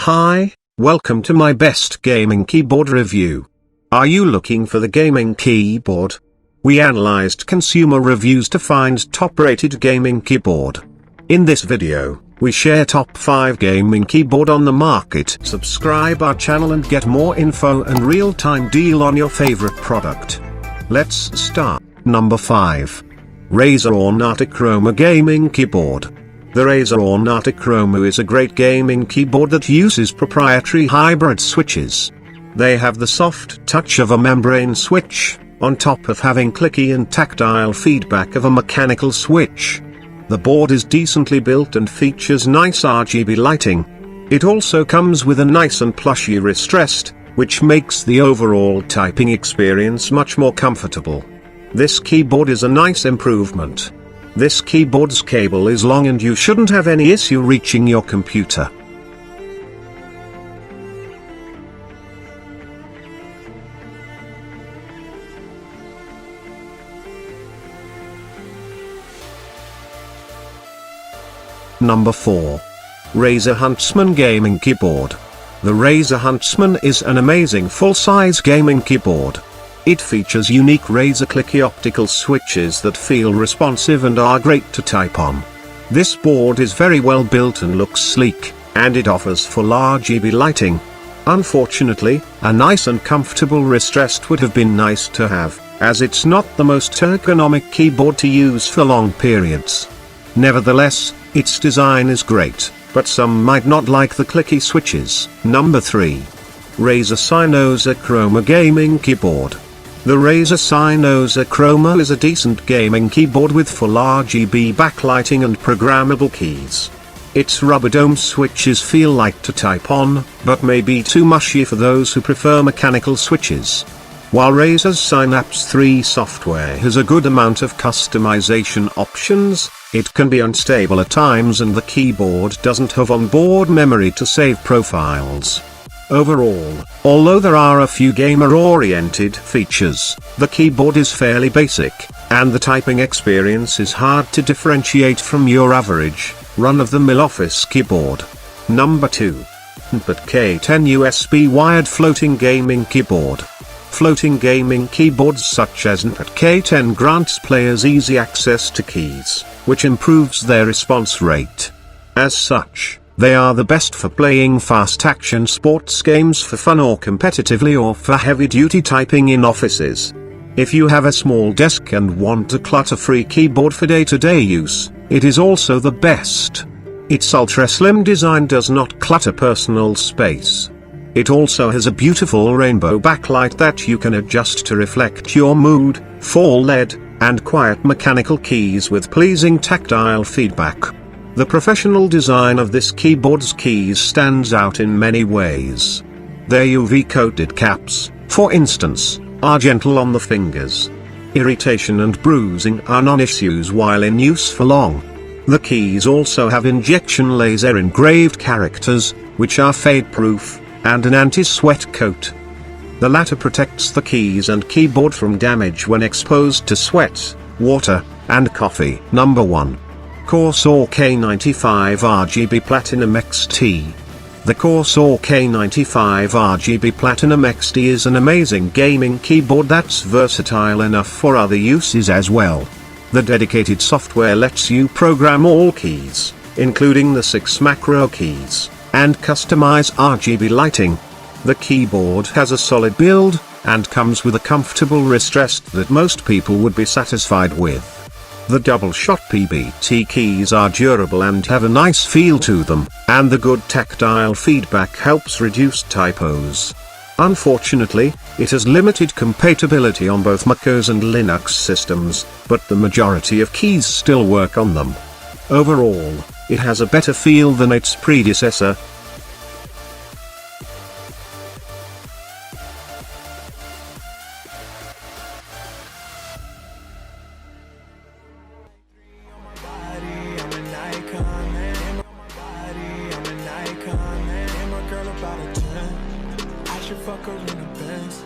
Hi, welcome to my best gaming keyboard review. Are you looking for the gaming keyboard? We analyzed consumer reviews to find top-rated gaming keyboard. In this video, we share top 5 gaming keyboard on the market. Subscribe our channel and get more info and real-time deal on your favorite product. Let's start. Number 5. Razer Ornata Chroma Gaming Keyboard. The Razer Ornata Chroma is a great gaming keyboard that uses proprietary hybrid switches. They have the soft touch of a membrane switch, on top of having clicky and tactile feedback of a mechanical switch. The board is decently built and features nice RGB lighting. It also comes with a nice and plushy wrist rest, which makes the overall typing experience much more comfortable. This keyboard is a nice improvement. This keyboard's cable is long and you shouldn't have any issue reaching your computer. Number 4. Razer Huntsman Gaming Keyboard. The Razer Huntsman is an amazing full-size gaming keyboard. It features unique Razer clicky optical switches that feel responsive and are great to type on. This board is very well built and looks sleek, and it offers full RGB lighting. Unfortunately, a nice and comfortable wrist rest would have been nice to have, as it's not the most ergonomic keyboard to use for long periods. Nevertheless, its design is great, but some might not like the clicky switches. Number 3. Razer Cynosa Chroma Gaming Keyboard. The Razer Cynosa Chroma is a decent gaming keyboard with full RGB backlighting and programmable keys. Its rubber dome switches feel light to type on, but may be too mushy for those who prefer mechanical switches. While Razer's Synapse 3 software has a good amount of customization options, it can be unstable at times and the keyboard doesn't have onboard memory to save profiles. Overall, although there are a few gamer-oriented features, the keyboard is fairly basic, and the typing experience is hard to differentiate from your average, run-of-the-mill office keyboard. Number 2. NPET K10 USB Wired Floating Gaming Keyboard. Floating gaming keyboards such as NPET K10 grants players easy access to keys, which improves their response rate. As such, they are the best for playing fast-action sports games for fun or competitively or for heavy-duty typing in offices. If you have a small desk and want a clutter-free keyboard for day-to-day use, it is also the best. Its ultra-slim design does not clutter personal space. It also has a beautiful rainbow backlight that you can adjust to reflect your mood, full LED, and quiet mechanical keys with pleasing tactile feedback. The professional design of this keyboard's keys stands out in many ways. Their UV-coated caps, for instance, are gentle on the fingers. Irritation and bruising are non-issues while in use for long. The keys also have injection laser engraved characters, which are fade-proof, and an anti-sweat coat. The latter protects the keys and keyboard from damage when exposed to sweat, water, and coffee. Number 1. Corsair K95 RGB Platinum XT. The Corsair K95 RGB Platinum XT is an amazing gaming keyboard that's versatile enough for other uses as well. The dedicated software lets you program all keys, including the 6 macro keys, and customize RGB lighting. The keyboard has a solid build, and comes with a comfortable wrist rest that most people would be satisfied with. The double-shot PBT keys are durable and have a nice feel to them, and the good tactile feedback helps reduce typos. Unfortunately, it has limited compatibility on both MacOS and Linux systems, but the majority of keys still work on them. Overall, it has a better feel than its predecessor. Fuck her in the Benz.